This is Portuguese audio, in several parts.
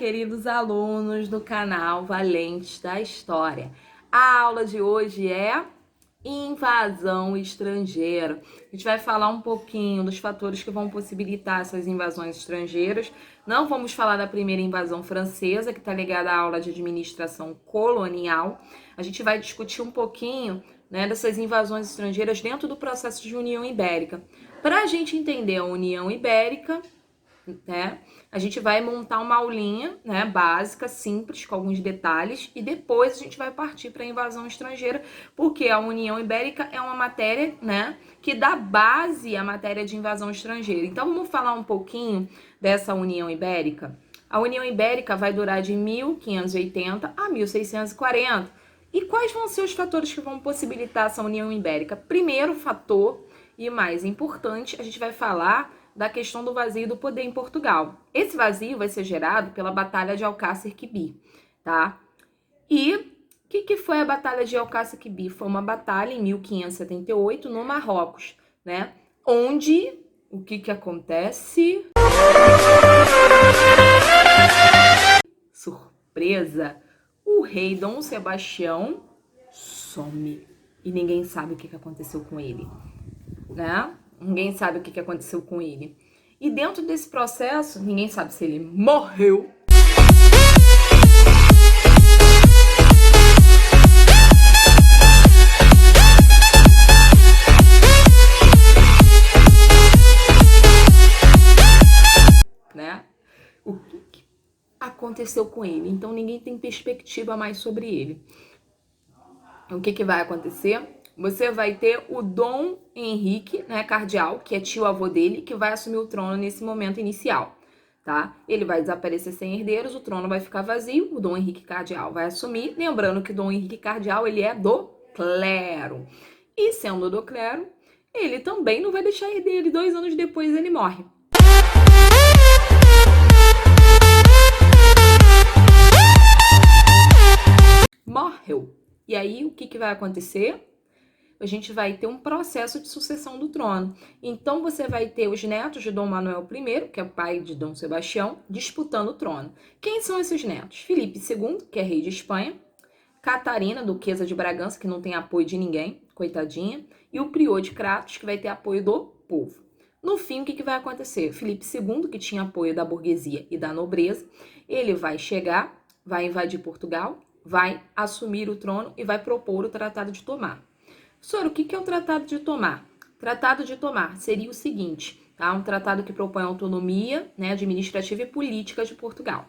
queridos alunos do canal Valentes da História. A aula de hoje é invasão estrangeira. A gente vai falar um pouquinho dos fatores que vão possibilitar essas invasões estrangeiras. Não vamos falar da primeira invasão francesa, que está ligada à aula de administração colonial. A gente vai discutir um pouquinho, dessas invasões estrangeiras dentro do processo de União Ibérica. Para a gente entender a União Ibérica, a gente vai montar uma aulinha, básica, simples, com alguns detalhes, e depois a gente vai partir para a invasão estrangeira, porque a União Ibérica é uma matéria, que dá base à matéria de invasão estrangeira. Então vamos falar um pouquinho dessa União Ibérica. A União Ibérica vai durar de 1580 a 1640. E quais vão ser os fatores que vão possibilitar essa União Ibérica? Primeiro fator, e mais importante, a gente vai falar da questão do vazio do poder em Portugal. Esse vazio vai ser gerado pela Batalha de Alcácer Quibir, tá? E o que foi a Batalha de Alcácer Quibir? Foi uma batalha em 1578 no Marrocos, onde o que acontece? Surpresa! O rei Dom Sebastião some e ninguém sabe o que aconteceu com ele, Ninguém sabe o que aconteceu com ele. E dentro desse processo, ninguém sabe se ele morreu, o que aconteceu com ele. Então ninguém tem perspectiva mais sobre ele. O que vai acontecer? Você vai ter o Dom Henrique, cardeal, que é tio-avô dele, que vai assumir o trono nesse momento inicial, tá? Ele vai desaparecer sem herdeiros, o trono vai ficar vazio, o Dom Henrique cardeal vai assumir, lembrando que o Dom Henrique cardeal, ele é do clero. E sendo do clero, ele também não vai deixar herdeiro, e 2 anos depois ele morre. Morreu. E aí, o que vai acontecer? A gente vai ter um processo de sucessão do trono. Então, você vai ter os netos de Dom Manuel I, que é o pai de Dom Sebastião, disputando o trono. Quem são esses netos? Filipe II, que é rei de Espanha, Catarina, duquesa de Bragança, que não tem apoio de ninguém, coitadinha, e o prior de Cratos, que vai ter apoio do povo. No fim, o que vai acontecer? Filipe II, que tinha apoio da burguesia e da nobreza, ele vai chegar, vai invadir Portugal, vai assumir o trono e vai propor o Tratado de Tomar. Professor, o que é o Tratado de Tomar? Tratado de Tomar seria o seguinte, um tratado que propõe a autonomia, administrativa e política de Portugal.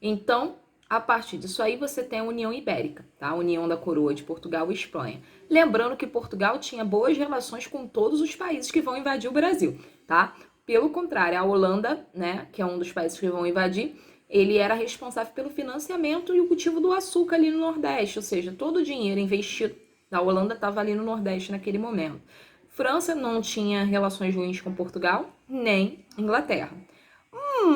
Então, a partir disso aí, você tem a União Ibérica, a União da Coroa de Portugal e Espanha. Lembrando que Portugal tinha boas relações com todos os países que vão invadir o Brasil, tá? Pelo contrário, a Holanda, que é um dos países que vão invadir, ele era responsável pelo financiamento e o cultivo do açúcar ali no Nordeste, ou seja, todo o dinheiro investido da Holanda estava ali no Nordeste naquele momento. França não tinha relações ruins com Portugal, nem Inglaterra.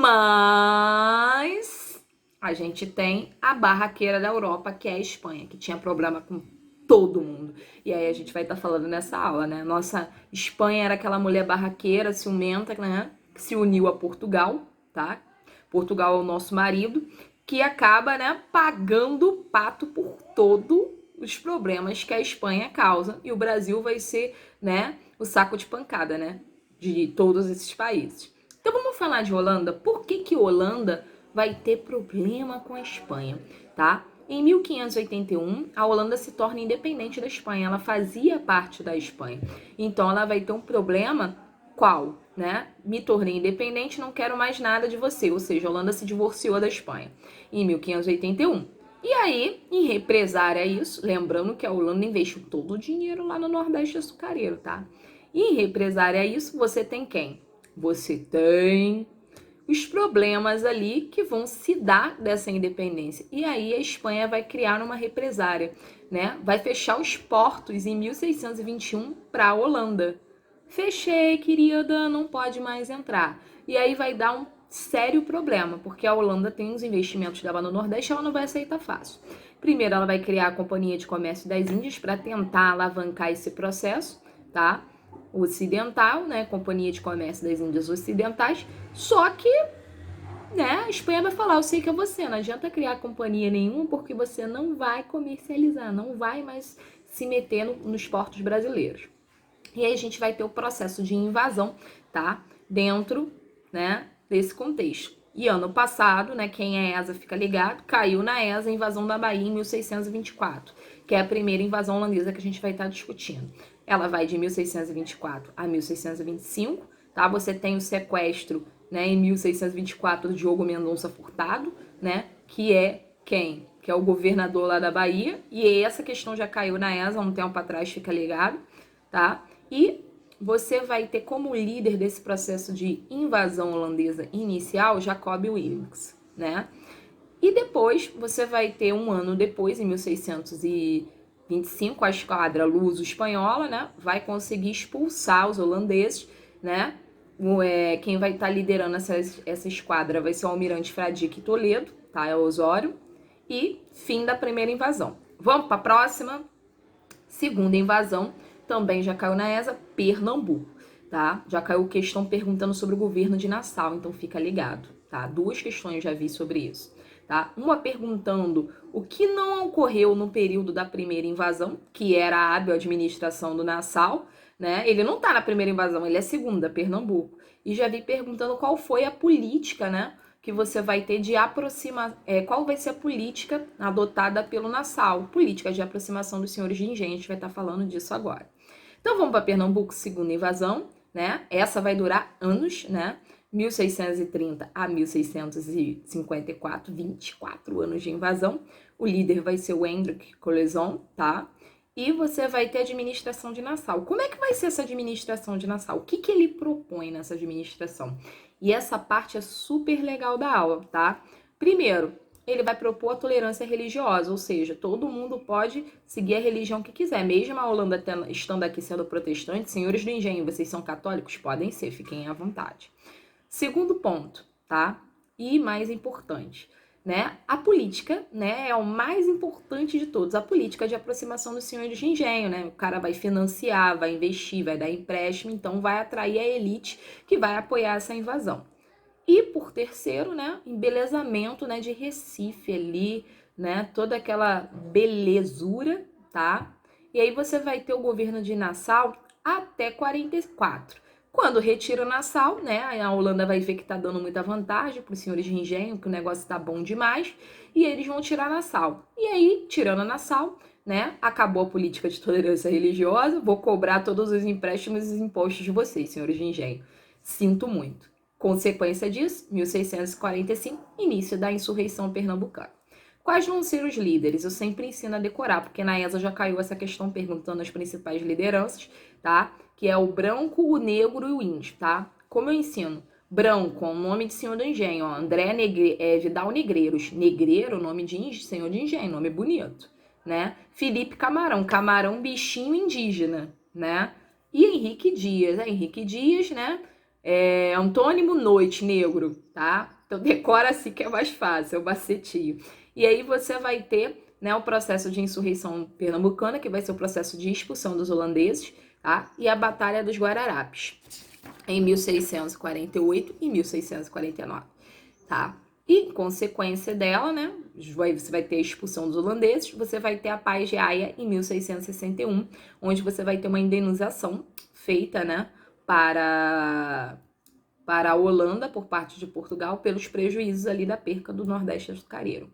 Mas a gente tem a barraqueira da Europa, que é a Espanha, que tinha problema com todo mundo. E aí a gente vai estar falando nessa aula, Nossa Espanha era aquela mulher barraqueira, ciumenta, que se uniu a Portugal, tá? Portugal é o nosso marido, que acaba, pagando o pato por todo os problemas que a Espanha causa, e o Brasil vai ser, o saco de pancada, de todos esses países. Então vamos falar de Holanda. Por que Holanda vai ter problema com a Espanha, tá? Em 1581, a Holanda se torna independente da Espanha, ela fazia parte da Espanha. Então ela vai ter um problema, qual? Me tornei independente, não quero mais nada de você, ou seja, a Holanda se divorciou da Espanha em 1581. E aí, em represária a isso, lembrando que a Holanda investiu todo o dinheiro lá no Nordeste açucareiro, tá? E em represária a isso, você tem quem? Você tem os problemas ali que vão se dar dessa independência. E aí a Espanha vai criar uma represária, Vai fechar os portos em 1621 para a Holanda. Fechei, querida, não pode mais entrar. E aí vai dar um sério problema, porque a Holanda tem uns investimentos dela no Nordeste, ela não vai aceitar fácil. Primeiro, ela vai criar a Companhia de Comércio das Índias para tentar alavancar esse processo, tá? Ocidental, Companhia de Comércio das Índias Ocidentais, só que né, a Espanha vai falar, eu sei que é você, não adianta criar companhia nenhuma porque você não vai comercializar, não vai mais se meter nos portos brasileiros. E aí a gente vai ter o processo de invasão, tá? Dentro, né, desse contexto. E ano passado, né, quem é ESA fica ligado, caiu na ESA a invasão da Bahia em 1624, que é a primeira invasão holandesa que a gente vai estar discutindo. Ela vai de 1624 a 1625, tá? Você tem o sequestro, né, em 1624 do Diogo Mendonça Furtado, né, que é quem? Que é o governador lá da Bahia, e essa questão já caiu na ESA há um tempo atrás, fica ligado, tá? E você vai ter como líder desse processo de invasão holandesa inicial Jacob Wilkes, né? E depois você vai ter um ano depois, em 1625, a esquadra luso-espanhola, né? Vai conseguir expulsar os holandeses, né? Quem vai estar liderando essa esquadra vai ser o almirante Fradique Toledo, tá? É Osório. E fim da primeira invasão. Vamos para a próxima? Segunda invasão, também já caiu na ESA, Pernambuco, tá? Já caiu questão perguntando sobre o governo de Nassau, então fica ligado, tá? Duas questões já vi sobre isso, tá? Uma perguntando o que não ocorreu no período da primeira invasão, que era a hábil administração do Nassau, né? Ele não tá na primeira invasão, ele é segunda, Pernambuco. E já vi perguntando qual foi a política, né? Que você vai ter de aproximar, qual vai ser a política adotada pelo Nassau, política de aproximação dos senhores de engenho, a gente vai estar falando disso agora. Então vamos para Pernambuco, segunda invasão, né? Essa vai durar anos, né? 1630 a 1654, 24 anos de invasão. O líder vai ser o Hendrik Coleson, tá? E você vai ter a administração de Nassau. Como é que vai ser essa administração de Nassau? O que que ele propõe nessa administração? E essa parte é super legal da aula, tá? Primeiro, ele vai propor a tolerância religiosa, ou seja, todo mundo pode seguir a religião que quiser. Mesmo a Holanda estando aqui sendo protestante, senhores do engenho, vocês são católicos? Podem ser, fiquem à vontade. Segundo ponto, tá? E mais importante, né? A política, né, é o mais importante de todos. A política de aproximação dos senhores de engenho, né? O cara vai financiar, vai investir, vai dar empréstimo, então vai atrair a elite que vai apoiar essa invasão. E por terceiro, né, embelezamento, né, de Recife ali, né, toda aquela belezura, tá? E aí você vai ter o governo de Nassau até 44. Quando retira Nassau, né, a Holanda vai ver que tá dando muita vantagem para os senhores de engenho, que o negócio tá bom demais, e eles vão tirar Nassau. E aí, tirando Nassau, né, acabou a política de tolerância religiosa, vou cobrar todos os empréstimos e os impostos de vocês, senhores de engenho. Sinto muito. Consequência disso, 1645, início da insurreição pernambucana. Quais vão ser os líderes? Eu sempre ensino a decorar, porque na ESA já caiu essa questão perguntando as principais lideranças, tá? Que é o branco, o negro e o índio, tá? Como eu ensino? Branco, o nome de senhor do engenho, ó, André Vidal Negreiros. Negreiro, nome de senhor de engenho, nome bonito, né? Felipe Camarão, camarão bichinho indígena, né? E Henrique Dias, né? Antônimo Noite, negro, tá? Então decora assim que é mais fácil, é o bacetinho. E aí você vai ter, né, o processo de insurreição pernambucana, que vai ser o processo de expulsão dos holandeses, tá? E a Batalha dos Guararapes, em 1648 e 1649, tá? E, em consequência dela, né, você vai ter a expulsão dos holandeses, você vai ter a Paz de Haia em 1661, onde você vai ter uma indenização feita, né, para a Holanda, por parte de Portugal, pelos prejuízos ali da perca do Nordeste açucareiro.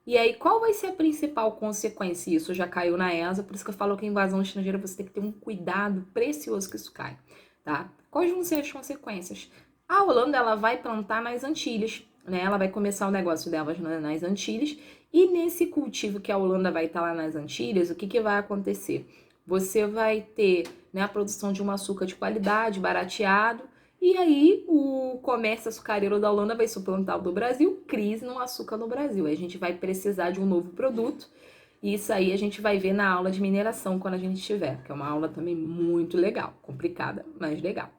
E aí, qual vai ser a principal consequência? Isso já caiu na ESA, por isso que eu falo que a invasão estrangeira você tem que ter um cuidado precioso que isso cai, tá? Quais vão ser as consequências? A Holanda, ela vai plantar nas Antilhas, né? Ela vai começar o negócio delas nas Antilhas, e nesse cultivo que a Holanda vai estar lá nas Antilhas, o que que vai acontecer? Você vai ter, né, a produção de um açúcar de qualidade, barateado, e aí o comércio açucareiro da Holanda vai suplantar o do Brasil, crise no açúcar no Brasil. Aí a gente vai precisar de um novo produto, e isso aí a gente vai ver na aula de mineração quando a gente tiver, que é uma aula também muito legal, complicada, mas legal.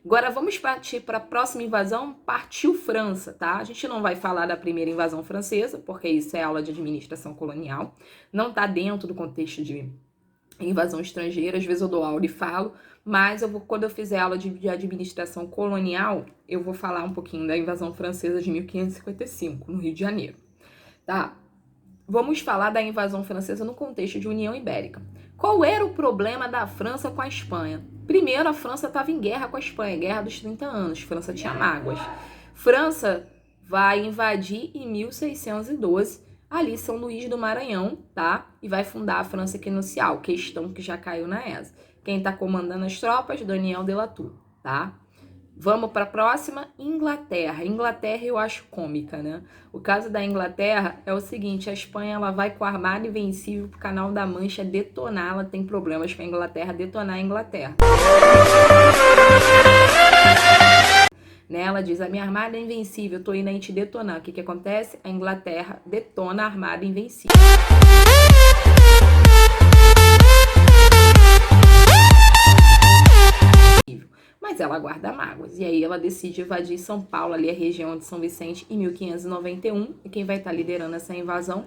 Agora vamos partir para a próxima invasão, partiu França, tá? A gente não vai falar da primeira invasão francesa, porque isso é aula de administração colonial, não tá dentro do contexto de invasão estrangeira, às vezes eu dou aula e falo, Mas quando eu fizer aula de administração colonial, eu vou falar um pouquinho da invasão francesa de 1555, no Rio de Janeiro, tá? Vamos falar da invasão francesa no contexto de União Ibérica. Qual era o problema da França com a Espanha? Primeiro, a França estava em guerra com a Espanha, guerra dos 30 anos. França tinha mágoas. França vai invadir em 1612, ali São Luís do Maranhão, tá? E vai fundar a França Equinocial, questão que já caiu na ESA. Quem está comandando as tropas? Daniel de la Tour, tá? Vamos para a próxima, Inglaterra. Inglaterra eu acho cômica, né? O caso da Inglaterra é o seguinte, a Espanha ela vai com a Armada Invencível pro Canal da Mancha detonar, ela tem problemas com a Inglaterra, detonar a Inglaterra. Né? Ela diz, a minha Armada é invencível, eu tô indo aí te detonar. O que acontece? A Inglaterra detona a Armada Invencível. Mas ela guarda mágoas. E aí ela decide invadir São Paulo, ali a região de São Vicente, em 1591. E quem vai estar liderando essa invasão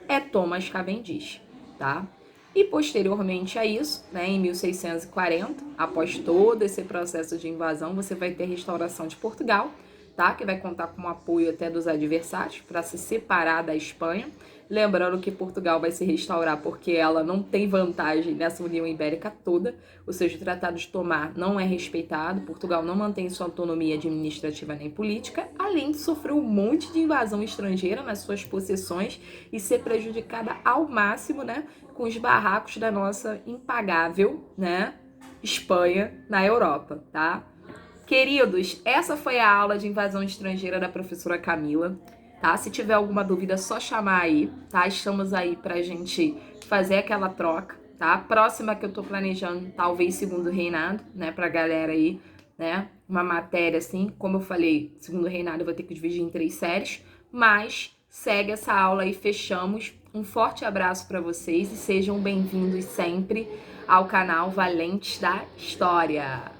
é Thomas Cavendish, tá? E posteriormente a isso, né, em 1640, após todo esse processo de invasão, você vai ter a restauração de Portugal, tá? Que vai contar com o apoio até dos adversários para se separar da Espanha. Lembrando que Portugal vai se restaurar porque ela não tem vantagem nessa União Ibérica toda, ou seja, o Tratado de Tomar não é respeitado, Portugal não mantém sua autonomia administrativa nem política, além de sofrer um monte de invasão estrangeira nas suas possessões e ser prejudicada ao máximo, né, com os barracos da nossa impagável, né, Espanha na Europa, tá? Queridos, essa foi a aula de invasão estrangeira da professora Camila. Tá? Se tiver alguma dúvida, é só chamar aí, tá? Estamos aí pra gente fazer aquela troca, tá? A próxima que eu tô planejando, talvez Segundo Reinado, né? Pra galera aí, né? Uma matéria assim, como eu falei, Segundo Reinado eu vou ter que dividir em 3 séries, mas segue essa aula aí, fechamos. Um forte abraço pra vocês e sejam bem-vindos sempre ao canal Valentes da História.